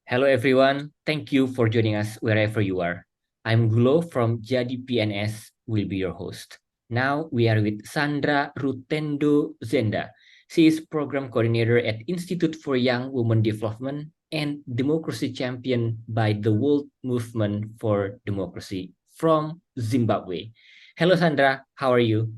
Hello everyone, thank you for joining us wherever you are. I'm Gulo from Jadi PNS, will be your host. Now we are with Sandra Rutendo Zenda. She is program coordinator at Institute for Young Women Development and democracy champion by the World Movement for Democracy from Zimbabwe. Hello Sandra, how are you?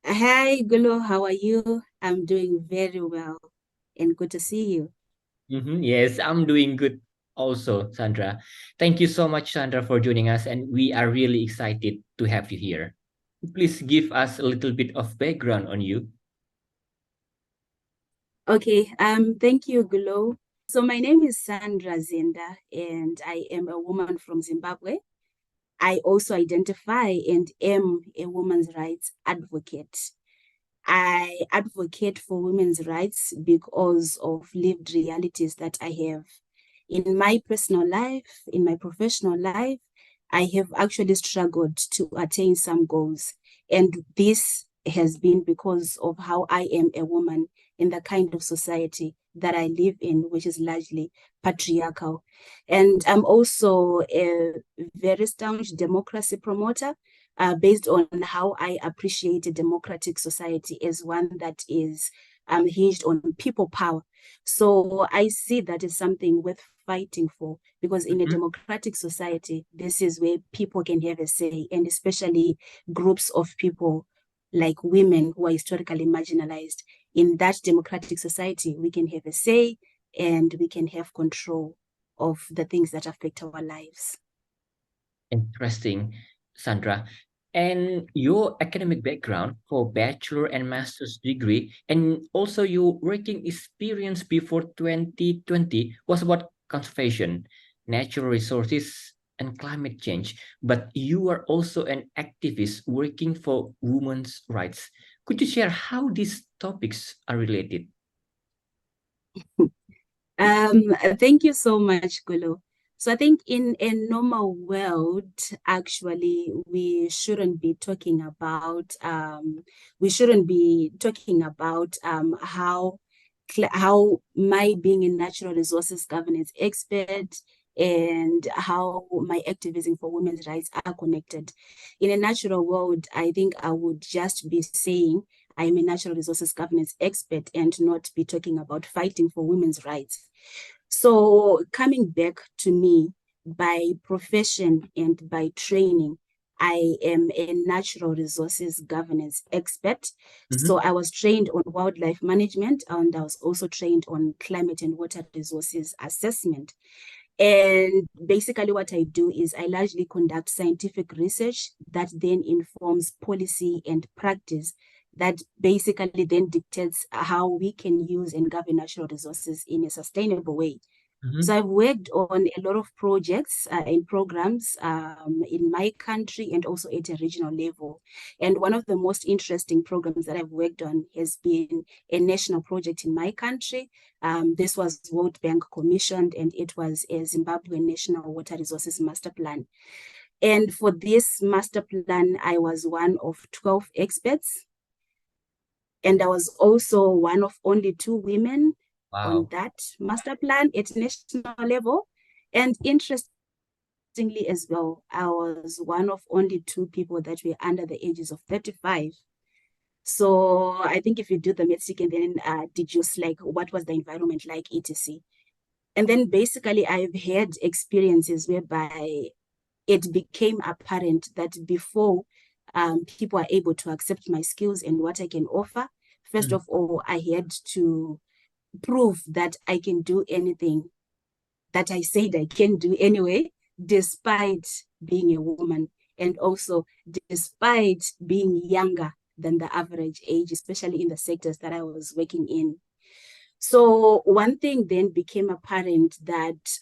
Hi, Gulo, how are you? I'm doing very well and good to see you. Yes, I'm doing good also, Sandra. Thank you so much, Sandra, for joining us, and we are really excited to have you here. Please give us a little bit of background on you. Okay, thank you, Gulo. So my name is Sandra Zenda, and I am a woman from Zimbabwe. I also identify and am a women's rights advocate. I advocate for women's rights because of lived realities that I have. In my personal life, in my professional life, I have actually struggled to attain some goals. And this has been because of how I am a woman in the kind of society that I live in, which is largely patriarchal. And I'm also a very staunch democracy promoter, based on how I appreciate a democratic society as one that is hinged on people power. So I see that as something worth fighting for, because in a Mhm. democratic society, this is where people can have a say, and especially groups of people like women who are historically marginalized. In that democratic society, we can have a say and we can have control of the things that affect our lives. Interesting, Sandra. And your academic background for bachelor and master's degree, and also your working experience before 2020 was about conservation, natural resources, and climate change. But you are also an activist working for women's rights. Could you share how these topics are related? Thank you so much, Gulu. So I think in a normal world, actually, we shouldn't be talking about how my being a natural resources governance expert and how my activism for women's rights are connected. In a natural world, I think I would just be saying I'm a natural resources governance expert and not be talking about fighting for women's rights. So, coming back to me, by profession and by training, I am a natural resources governance expert. So, Mhm. I was trained on wildlife management, and I was also trained on climate and water resources assessment. And basically, what I do is I largely conduct scientific research that then informs policy and practice that basically then dictates how we can use and govern natural resources in a sustainable way. So Mhm. I've worked on a lot of projects and programs in my country and also at a regional level. And one of the most interesting programs that I've worked on has been a national project in my country. This was World Bank commissioned, and it was a Zimbabwe National Water Resources Master Plan. And for this master plan, I was one of 12 experts, and I was also one of only two women on Wow. that master plan at national level. And interestingly, as well, I was one of only two people that were under the ages of 35. So I think if you do the math, you can then deduce like what was the environment like, etc. And then basically, I've had experiences whereby it became apparent that before people are able to accept my skills and what I can offer, first Mhm. of all, I had to prove that I can do anything that I said I can do anyway, despite being a woman and also despite being younger than the average age, especially in the sectors that I was working in. So one thing then became apparent that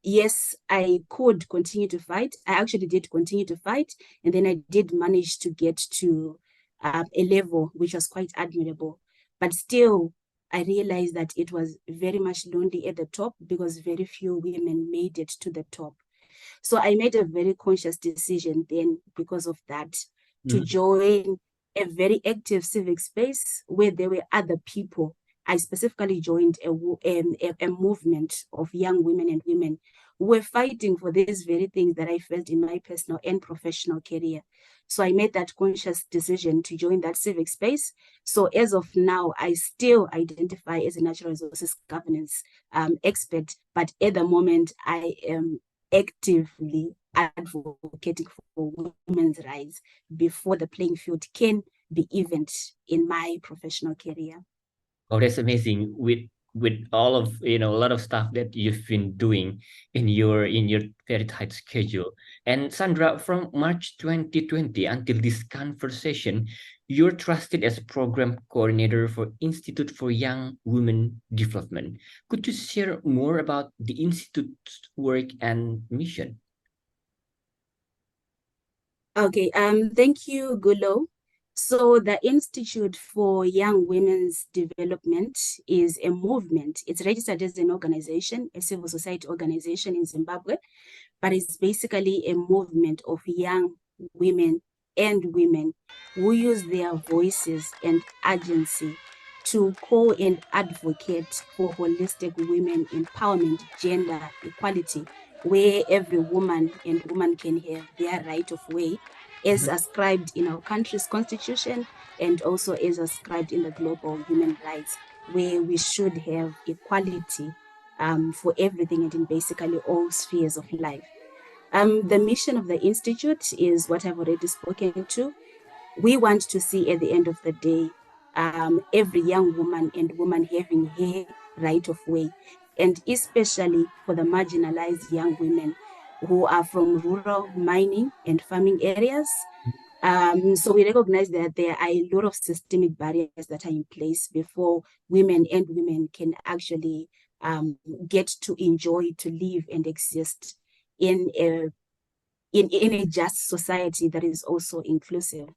yes, I could continue to fight. I actually did continue to fight, and then I did manage to get to a level which was quite admirable. But still, I realized that it was very much lonely at the top because very few women made it to the top. So I made a very conscious decision then because of that to Mhm. join a very active civic space where there were other people I specifically joined a movement of young women and women who were fighting for these very things that I felt in my personal and professional career. So I made that conscious decision to join that civic space. So as of now, I still identify as a natural resources governance expert, but at the moment, I am actively advocating for women's rights before the playing field can be evened in my professional career. Oh, that's amazing. With all of a lot of stuff that you've been doing in your very tight schedule. And Sandra, from March 2020 until this conversation, you're trusted as program coordinator for Institute for Young Women Development. Could you share more about the institute's work and mission? Okay, thank you, Gulo. So the Institute for Young Women's Development is a movement. It's registered as an organization, a civil society organization in Zimbabwe, but it's basically a movement of young women and women who use their voices and agency to call and advocate for holistic women empowerment, gender equality, where every woman and woman can have their right of way, as ascribed in our country's constitution and also as ascribed in the global human rights, where we should have equality for everything and in basically all spheres of life. The mission of the Institute is what I've already spoken to. We want to see at the end of the day every young woman and woman having her right of way, and especially for the marginalized young women who are from rural mining and farming areas. So we recognize that there are a lot of systemic barriers that are in place before women and women can actually get to enjoy, to live and exist in a just society that is also inclusive.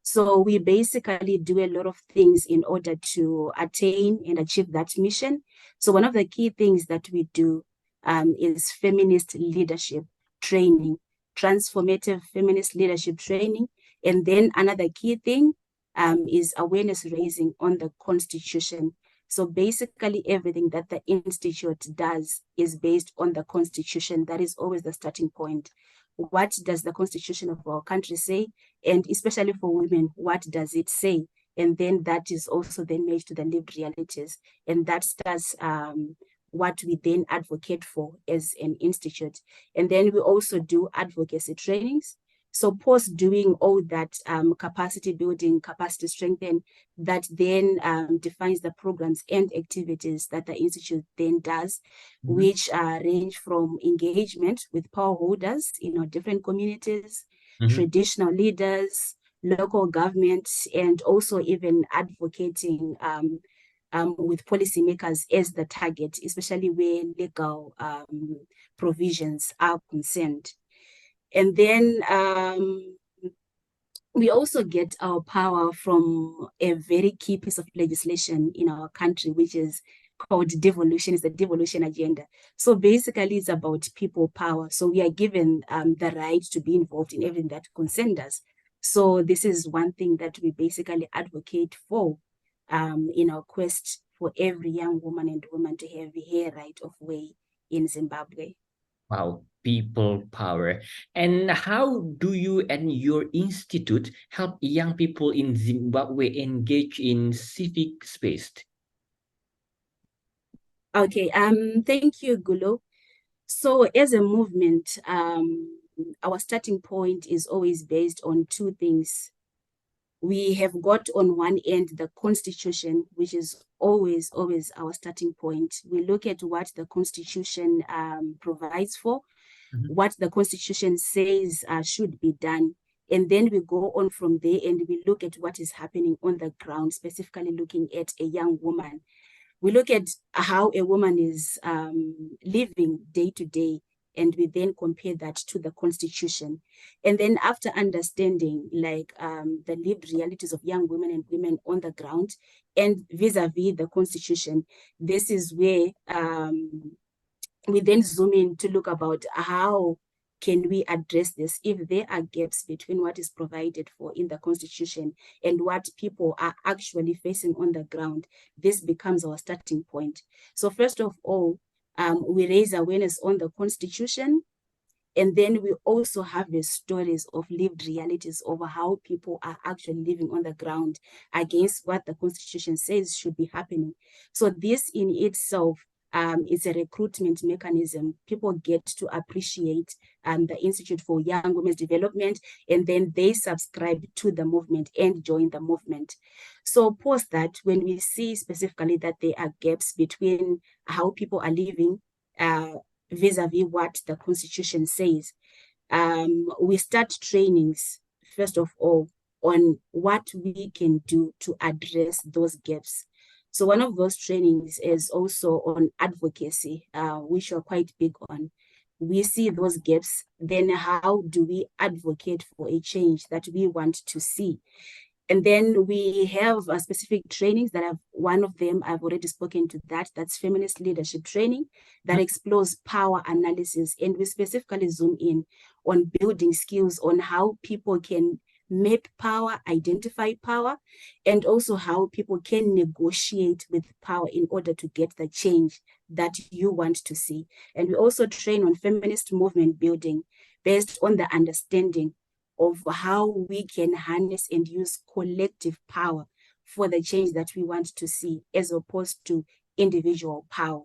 So we basically do a lot of things in order to attain and achieve that mission. So one of the key things that we do is feminist leadership training, transformative feminist leadership training. And then another key thing is awareness raising on the Constitution. So basically everything that the Institute does is based on the Constitution. That is always the starting point. What does the Constitution of our country say? And especially for women, what does it say? And then that is also then made to the lived realities. And that starts what we then advocate for as an institute. And then we also do advocacy trainings. So post doing all that capacity building, capacity strengthening, that then defines the programs and activities that the Institute then does, which range from engagement with power holders in our different communities, traditional leaders, local governments, and also even advocating with policymakers as the target, especially where legal provisions are concerned. And then we also get our power from a very key piece of legislation in our country, which is called devolution. It's the devolution agenda. So basically it's about people power. So we are given the right to be involved in everything that concerns us. So this is one thing that we basically advocate for in our quest for every young woman and woman to have her right of way in Zimbabwe. Wow, people power. And how do you and your institute help young people in Zimbabwe engage in civic space? Okay, thank you, Gulo. So as a movement, our starting point is always based on two things. We have got on one end the Constitution, which is always our starting point. We look at what the Constitution provides for, what the Constitution says should be done. And then we go on from there and we look at what is happening on the ground, specifically looking at a young woman. We look at how a woman is living day to day, and we then compare that to the Constitution. And then after understanding like the lived realities of young women and women on the ground and vis-a-vis the Constitution, this is where we then zoom in to look about how can we address this? If there are gaps between what is provided for in the Constitution and what people are actually facing on the ground, this becomes our starting point. So first of all, we raise awareness on the Constitution, and then we also have the stories of lived realities over how people are actually living on the ground against what the Constitution says should be happening. So this in itself is a recruitment mechanism. People get to appreciate the Institute for Young Women's Development, and then they subscribe to the movement and join the movement. So post that, when we see specifically that there are gaps between how people are living vis-a-vis what the Constitution says, we start trainings, first of all, on what we can do to address those gaps. So one of those trainings is also on advocacy, which we're quite big on. We see those gaps, then how do we advocate for a change that we want to see? And then we have specific trainings that one of them I've already spoken to, that's feminist leadership training that explores power analysis. And we specifically zoom in on building skills on how people can map power, identify power, and also how people can negotiate with power in order to get the change that you want to see. And we also train on feminist movement building based on the understanding of how we can harness and use collective power for the change that we want to see, as opposed to individual power.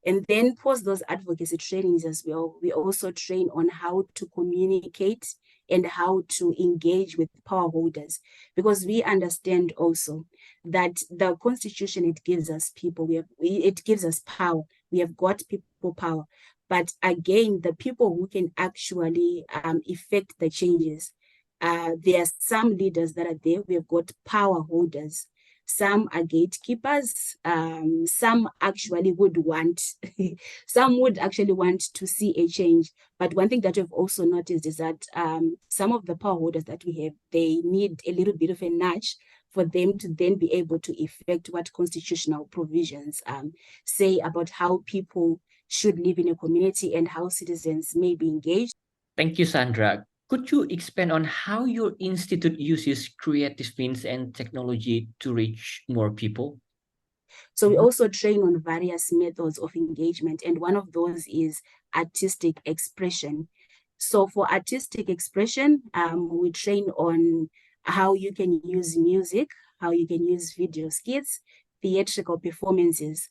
And then post those advocacy trainings as well, we also train on how to communicate and how to engage with power holders, because we understand also that the Constitution, it gives us people, it gives us power. We have got people power. But again, the people who can actually effect the changes, there are some leaders that are there. We have got power holders. Some are gatekeepers. Some actually would want, some would actually want to see a change. But one thing that we've also noticed is that some of the power holders that we have, they need a little bit of a nudge for them to then be able to effect what constitutional provisions say about how people should live in a community and how citizens may be engaged. Thank you, Sandra. Could you expand on how your institute uses creative means and technology to reach more people? So we also train on various methods of engagement, and one of those is artistic expression. So for artistic expression, we train on how you can use music, how you can use video skits, theatrical performances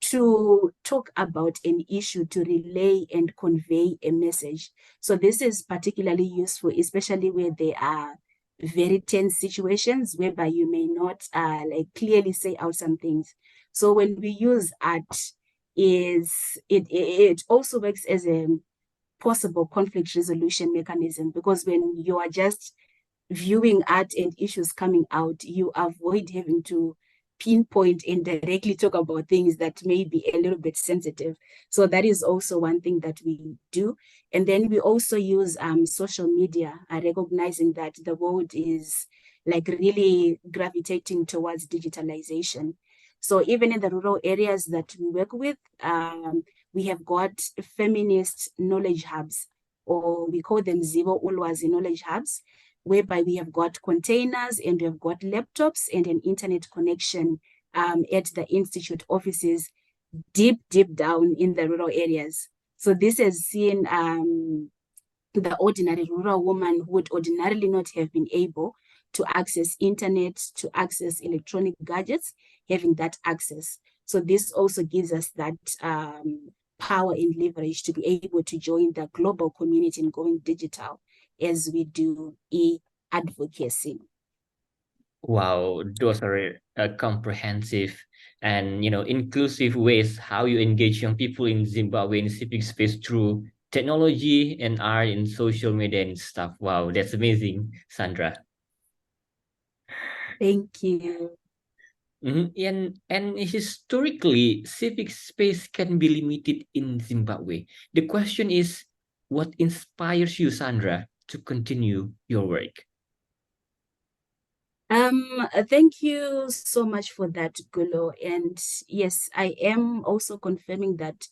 to talk about an issue, to relay and convey a message. So this is particularly useful, especially where there are very tense situations whereby you may not like clearly say out some things. So when we use art, it also works as a possible conflict resolution mechanism, because when you are just viewing art and issues coming out, you avoid having to pinpoint and directly talk about things that may be a little bit sensitive. So that is also one thing that we do. And then we also use social media, recognizing that the world is like really gravitating towards digitalization. So even in the rural areas that we work with, we have got feminist knowledge hubs, or we call them Zivo Ulwazi knowledge hubs, whereby we have got containers and we have got laptops and an internet connection at the Institute offices deep down in the rural areas. So this has seen the ordinary rural woman who would ordinarily not have been able to access internet, to access electronic gadgets, having that access. So this also gives us that power and leverage to be able to join the global community in going digital as we do e-advocacy. Wow, those are comprehensive and inclusive ways how you engage young people in Zimbabwe in civic space through technology and art and social media and stuff. Wow, that's amazing, Sandra. Thank you. And historically, civic space can be limited in Zimbabwe. The question is, what inspires you, Sandra, to continue your work? Thank you so much for that, Gulo. And yes, I am also confirming that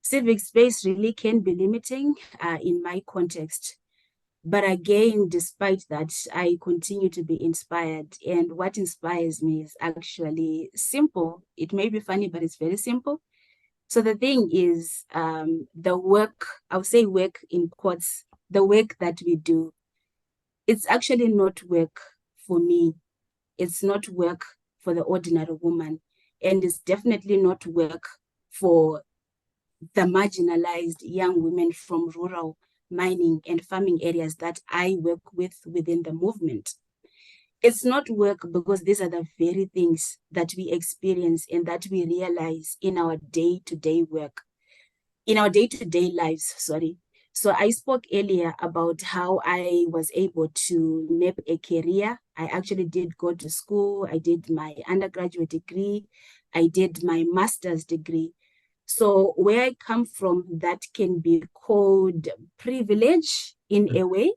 Civic space really can be limiting in my context. But again, despite that, I continue to be inspired. And what inspires me is actually simple. It may be funny, but it's very simple. So the thing is, the work, I'll say work in quotes, the work that we do, it's actually not work for me. It's not work for the ordinary woman. And it's definitely not work for the marginalized young women from rural mining and farming areas that I work with within the movement. It's not work because these are the very things that we experience and that we realize in our day-to-day work, in our day-to-day lives, sorry. So I spoke earlier about how I was able to map a career. I actually did go to school. I did my undergraduate degree. I did my master's degree. So where I come from, that can be called privilege in a way.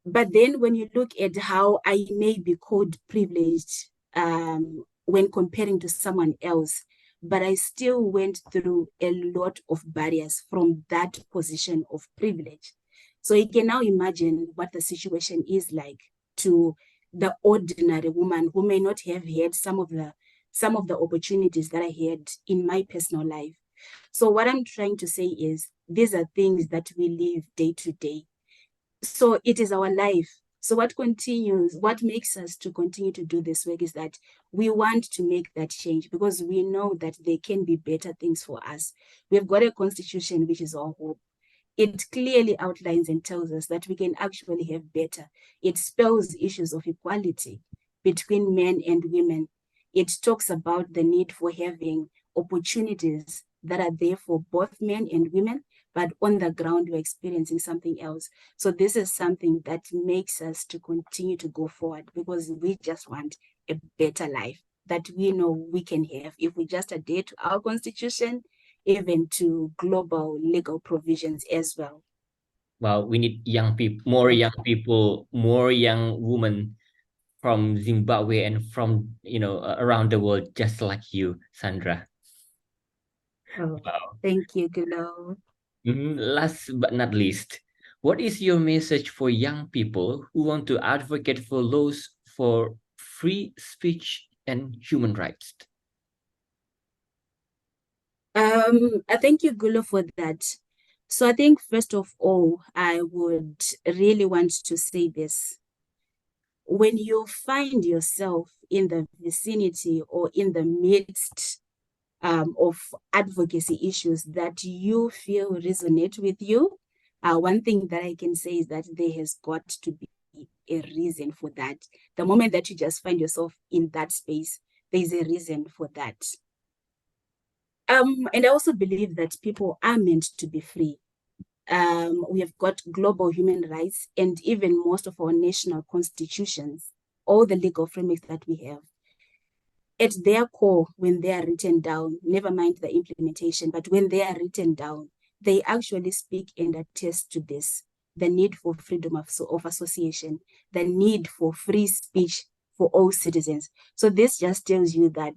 But then when you look at how I may be called privileged when comparing to someone else, but I still went through a lot of barriers from that position of privilege. So you can now imagine what the situation is like to the ordinary woman who may not have had some of the opportunities that I had in my personal life. So what I'm trying to say is these are things that we live day to day. So it is our life. So what makes us to continue to do this work is that we want to make that change because we know that there can be better things for us. We've got a constitution, which is our hope. It clearly outlines and tells us that we can actually have better. It spells issues of equality between men and women. It talks about the need for having opportunities that are there for both men and women, but on the ground, we're experiencing something else. So this is something that makes us to continue to go forward because we just want a better life that we know we can have if we just adhere to our constitution, even to global legal provisions as well. Well, we need young people, more young people, more young women from Zimbabwe and from around the world, just like you, Sandra. Oh, Wow. thank you, Gulo. Last but not least, what is your message for young people who want to advocate for laws for free speech and human rights? I thank you, Gulo, for that. So I think first of all, I would really want to say this. When you find yourself in the vicinity or in the midst of advocacy issues that you feel resonate with you, one thing that I can say is that there has got to be a reason for that. The moment that you just find yourself in that space, there's a reason for that. And I also believe that people are meant to be free. We have got global human rights and even most of our national constitutions, all the legal frameworks that we have. At their core, when they are written down, never mind the implementation, but when they are written down, they actually speak and attest to this, the need for freedom of association, the need for free speech for all citizens. So this just tells you that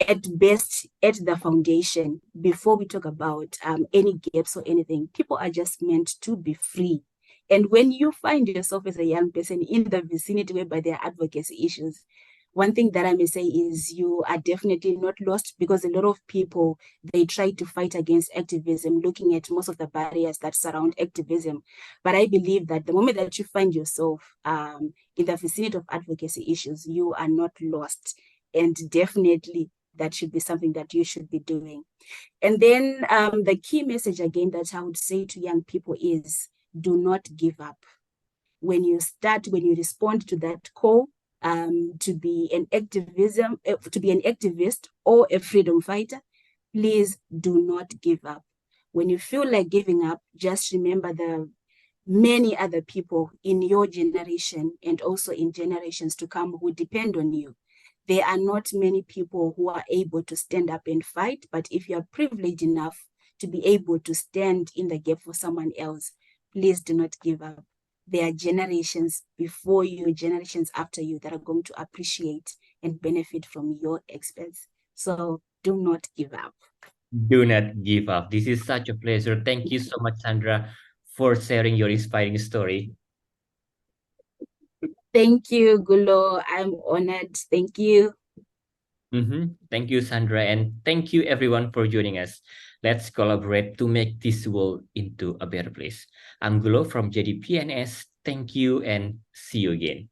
at best, at the foundation, before we talk about any gaps or anything, people are just meant to be free. And when you find yourself as a young person in the vicinity whereby there are advocacy issues, one thing that I may say is you are definitely not lost because a lot of people, they try to fight against activism, looking at most of the barriers that surround activism. But I believe that the moment that you find yourself in the vicinity of advocacy issues, you are not lost. And definitely that should be something that you should be doing. And then the key message again that I would say to young people is do not give up. When you respond to that call to be an activist or a freedom fighter, please do not give up. When you feel like giving up, just remember the many other people in your generation and also in generations to come who depend on you. There are not many people who are able to stand up and fight, but if you are privileged enough to be able to stand in the gap for someone else, please do not give up. There are generations before you, generations after you that are going to appreciate and benefit from your experts. So do not give up. Do not give up. This is such a pleasure. Thank you so much, Sandra, for sharing your inspiring story. Thank you, Gulo. I'm honored. Thank you. Thank you, Sandra, and thank you everyone for joining us. Let's collaborate to make this world into a better place. I'm Gulo from JDPNS. Thank you and see you again.